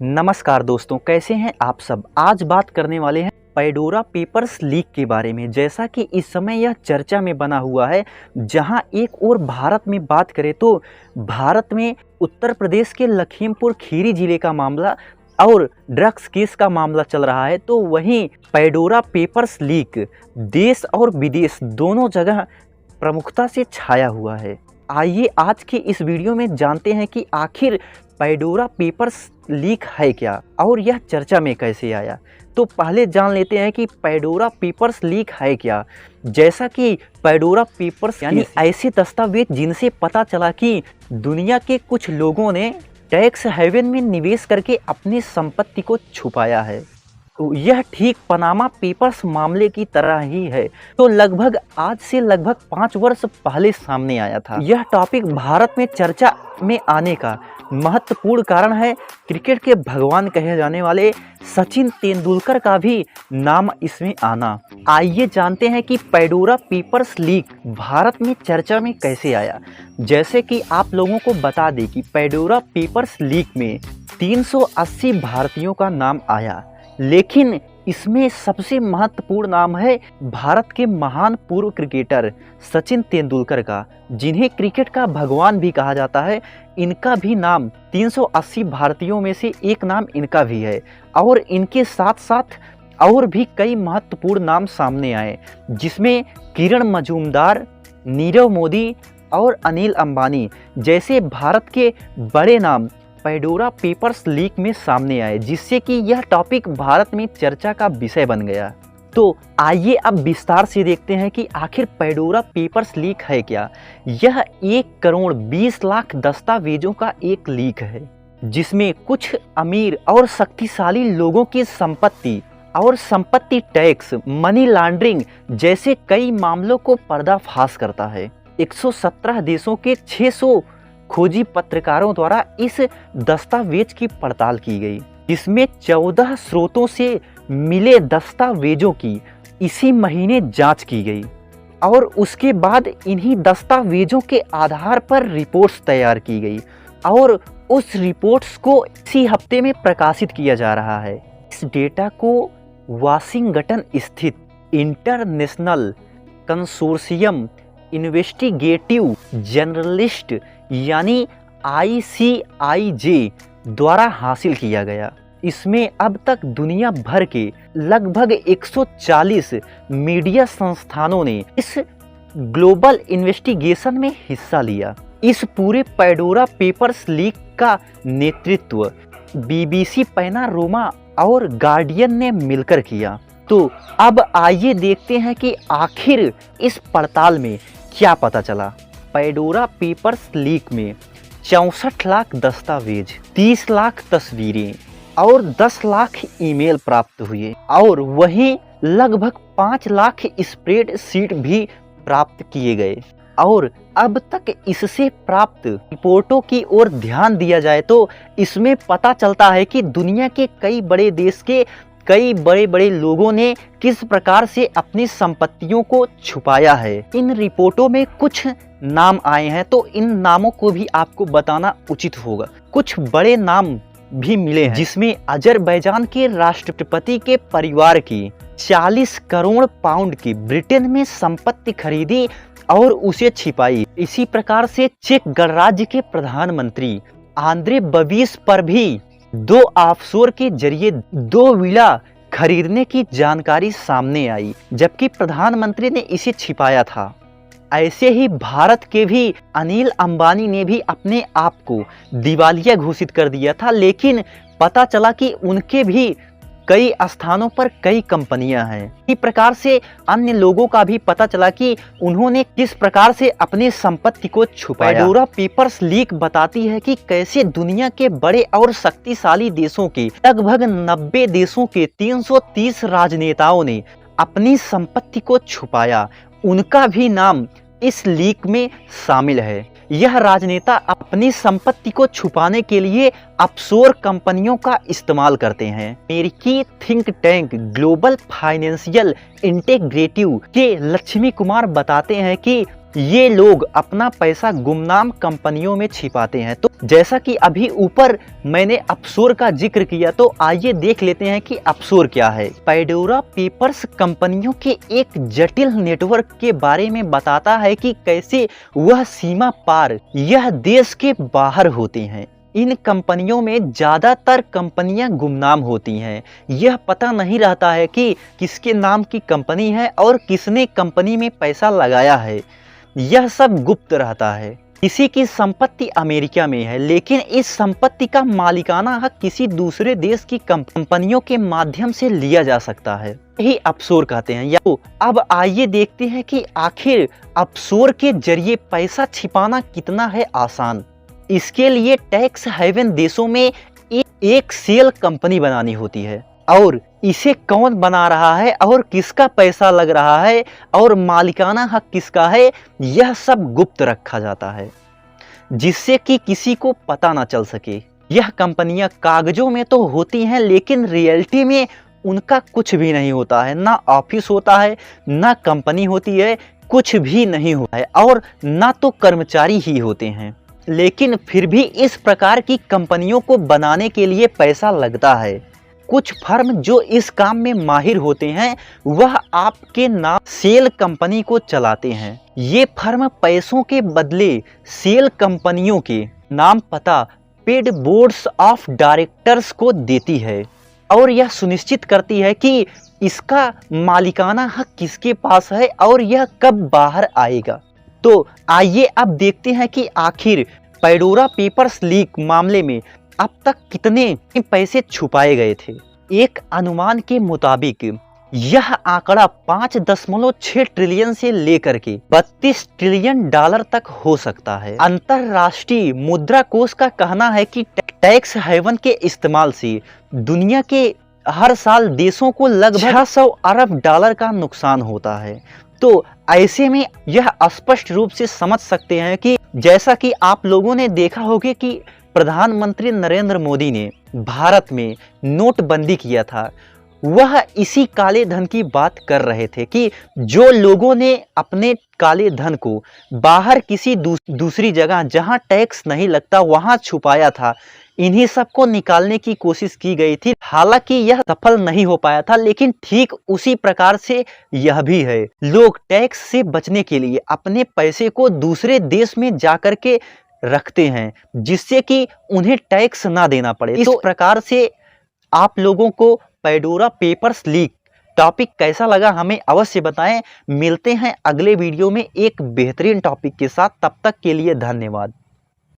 नमस्कार दोस्तों, कैसे हैं आप सब। आज बात करने वाले हैं पैडोरा पेपर्स लीक के बारे में। जैसा कि इस समय यह चर्चा में बना हुआ है, जहां एक और भारत में बात करें तो भारत में उत्तर प्रदेश के लखीमपुर खीरी जिले का मामला और ड्रग्स केस का मामला चल रहा है, तो वहीं पैडोरा पेपर्स लीक देश और विदेश दोनों जगह प्रमुखता से छाया हुआ है। आइए आज के इस वीडियो में जानते हैं कि आखिर पैडोरा पेपर्स लीक है क्या और यह चर्चा में कैसे आया। तो पहले जान लेते हैं कि पैडोरा पेपर्स लीक है क्या। जैसा कि पैडोरा पेपर्स यानी ऐसे दस्तावेज जिनसे पता चला कि दुनिया के कुछ लोगों ने टैक्स हेवन में निवेश करके अपनी संपत्ति को छुपाया है। तो यह ठीक पनामा पेपर्स मामले की तरह ही है। तो लगभग आज से लगभग 5 वर्ष पहले सामने आया था। यह टॉपिक भारत में चर्चा में आने का महत्वपूर्ण कारण है क्रिकेट के भगवान कहे जाने वाले सचिन तेंदुलकर का भी नाम इसमें आना। आइए जानते हैं कि पैडोरा पेपर्स लीक भारत में चर्चा में कैसे आया। जैसे कि आप लोगों को बता दें कि पैडोरा पेपर्स लीक में 380 भारतीयों का नाम आया, लेकिन इसमें सबसे महत्वपूर्ण नाम है भारत के महान पूर्व क्रिकेटर सचिन तेंदुलकर का, जिन्हें क्रिकेट का भगवान भी कहा जाता है। इनका भी नाम 380 भारतीयों में से एक नाम इनका भी है। और इनके साथ साथ और भी कई महत्वपूर्ण नाम सामने आए, जिसमें किरण मजूमदार, नीरव मोदी और अनिल अंबानी जैसे भारत के बड़े नाम पैडोरा पेपर्स लीक में सामने आए, जिससे कि यह टॉपिक भारत में चर्चा का विषय बन गया। तो आइए अब विस्तार से देखते हैं कि आखिर पैडोरा पेपर्स लीक है क्या। यह 1 करोड़ 20 लाख दस्तावेजों का एक लीक है, जिसमें कुछ अमीर और शक्तिशाली लोगों की संपत्ति और संपत्ति टैक्स, मनी लॉन्ड्रिंग जैसे कई मामलों को पर्दाफाश करता है। 117 देशों के 600 खोजी पत्रकारों द्वारा इस दस्तावेज की पड़ताल की गई, जिसमें 14 स्रोतों से मिले दस्तावेजों की इसी महीने जांच की गई और उसके बाद इन्हीं दस्तावेजों के आधार पर रिपोर्ट्स तैयार की गई और उस रिपोर्ट्स को इसी हफ्ते में प्रकाशित किया जा रहा है। इस डेटा को वाशिंगटन स्थित इंटरनेशनल कंसोर्शियम इन्वेस्टिगेटिव जर्नलिस्ट यानी ICIJ द्वारा हासिल किया गया। इसमें अब तक दुनिया भर के लगभग 140 मीडिया संस्थानों ने इस ग्लोबल इन्वेस्टिगेशन में हिस्सा लिया। इस पूरे पैडोरा पेपर्स लीक का नेतृत्व BBC पैनारोमा और गार्डियन ने मिलकर किया। तो अब आइए देखते हैं कि आखिर इस पड़ताल में क्या पता चला। पैडोरा पेपर्स लीक में 64 लाख दस्तावेज, 30 लाख तस्वीरें और 10 लाख ईमेल प्राप्त हुए और वहीं लगभग 5 लाख स्प्रेड शीट भी प्राप्त किए गए। और अब तक इससे प्राप्त रिपोर्टों की ओर ध्यान दिया जाए तो इसमें पता चलता है कि दुनिया के कई बड़े देश के कई बड़े बड़े लोगों ने किस प्रकार से अपनी संपत्तियों को छुपाया है। इन रिपोर्टों में कुछ नाम आए हैं, तो इन नामों को भी आपको बताना उचित होगा। कुछ बड़े नाम भी मिले हैं, जिसमें अजरबैजान के राष्ट्रपति के परिवार की 40 करोड़ पाउंड की ब्रिटेन में संपत्ति खरीदी और उसे छिपाई। इसी प्रकार से चेक गणराज्य के प्रधानमंत्री आंद्रे बबीस पर भी 2 ऑफशोर के जरिए 2 विला खरीदने की जानकारी सामने आई, जबकि प्रधानमंत्री ने इसे छिपाया था। ऐसे ही भारत के भी अनिल अंबानी ने भी अपने आप को दिवालिया घोषित कर दिया था, लेकिन पता चला कि उनके भी कई स्थानों पर कई कंपनियां हैं। इसी प्रकार से अन्य लोगों का भी पता चला कि उन्होंने किस प्रकार से अपनी संपत्ति को छुपाया। पैडोरा पेपर्स लीक बताती है कि कैसे दुनिया के बड़े और शक्तिशाली देशों के लगभग 90 देशों के 330 राजनेताओं ने अपनी संपत्ति को छुपाया। उनका भी नाम इस लीक में शामिल है। यह राजनेता अपनी संपत्ति को छुपाने के लिए ऑफशोर कंपनियों का इस्तेमाल करते हैं। अमेरिकी think tank global financial integrative के लक्ष्मी कुमार बताते हैं कि ये लोग अपना पैसा गुमनाम कंपनियों में छिपाते हैं। तो जैसा कि अभी ऊपर मैंने ऑफशोर का जिक्र किया, तो आइए देख लेते हैं कि ऑफशोर क्या है। पैडोरा पेपर्स कंपनियों के एक जटिल नेटवर्क के बारे में बताता है कि कैसे वह सीमा पार यह देश के बाहर होते हैं। इन कंपनियों में ज़्यादातर कंपनियां गुमनाम होती हैं। यह पता नहीं रहता है कि किसके नाम की कंपनी है और किसने कंपनी में पैसा लगाया है। यह सब गुप्त रहता है। किसी की संपत्ति अमेरिका में है, लेकिन इस संपत्ति का मालिकाना हक किसी दूसरे देश की कंपनियों के माध्यम से लिया जा सकता है। यही ऑफशोर कहते हैं। तो अब आइए देखते हैं कि आखिर ऑफशोर के जरिए पैसा छिपाना कितना है आसान। इसके लिए टैक्स हेवन देशों में एक सेल कंपनी बनानी होती है, और इसे कौन बना रहा है और किसका पैसा लग रहा है और मालिकाना हक किसका है, यह सब गुप्त रखा जाता है, जिससे कि किसी को पता ना चल सके। यह कंपनियां कागजों में तो होती हैं, लेकिन रियलिटी में उनका कुछ भी नहीं होता है। ना ऑफिस होता है, ना कंपनी होती है, कुछ भी नहीं होता है, और ना तो कर्मचारी ही होते हैं। लेकिन फिर भी इस प्रकार की कंपनियों को बनाने के लिए पैसा लगता है। कुछ फर्म जो इस काम में माहिर होते हैं, वह आपके नाम सेल कंपनी को चलाते हैं। ये फर्म पैसों के बदले सेल कंपनियों के नाम पता पेड बोर्ड्स ऑफ डायरेक्टर्स को देती है, और यह सुनिश्चित करती है कि इसका मालिकाना हक किसके पास है और यह कब बाहर आएगा। तो आइए अब देखते हैं कि आखिर पैडोरा पेपर्स लीक मामले में अब तक कितने पैसे छुपाए गए थे। एक अनुमान के मुताबिक यह आंकड़ा 5.6 ट्रिलियन से लेकर के 32 ट्रिलियन डॉलर तक हो सकता है। अंतरराष्ट्रीय मुद्रा कोष का कहना है कि टैक्स हेवन के इस्तेमाल से दुनिया के हर साल देशों को लगभग 600 अरब डॉलर का नुकसान होता है। तो ऐसे में यह स्पष्ट रूप से समझ सकते हैं कि जैसा कि आप लोगों ने देखा होगा कि प्रधानमंत्री नरेंद्र मोदी ने भारत में नोटबंदी किया था, वह इसी काले धन की बात कर रहे थे कि जो लोगों ने अपने काले धन को बाहर किसी दूसरी जगह जहां टैक्स नहीं लगता वहां छुपाया था, इन्हीं सबको निकालने की कोशिश की गई थी। हालांकि यह सफल नहीं हो पाया था, लेकिन ठीक उसी प्रकार से यह भी है। लोग टैक्स से बचने के लिए अपने पैसे को दूसरे देश में जाकर के रखते हैं, जिससे कि उन्हें टैक्स ना देना पड़े। इस प्रकार से आप लोगों को पैडोरा पेपर्स लीक टॉपिक कैसा लगा हमें अवश्य बताएं। मिलते हैं अगले वीडियो में एक बेहतरीन टॉपिक के साथ। तब तक के लिए धन्यवाद।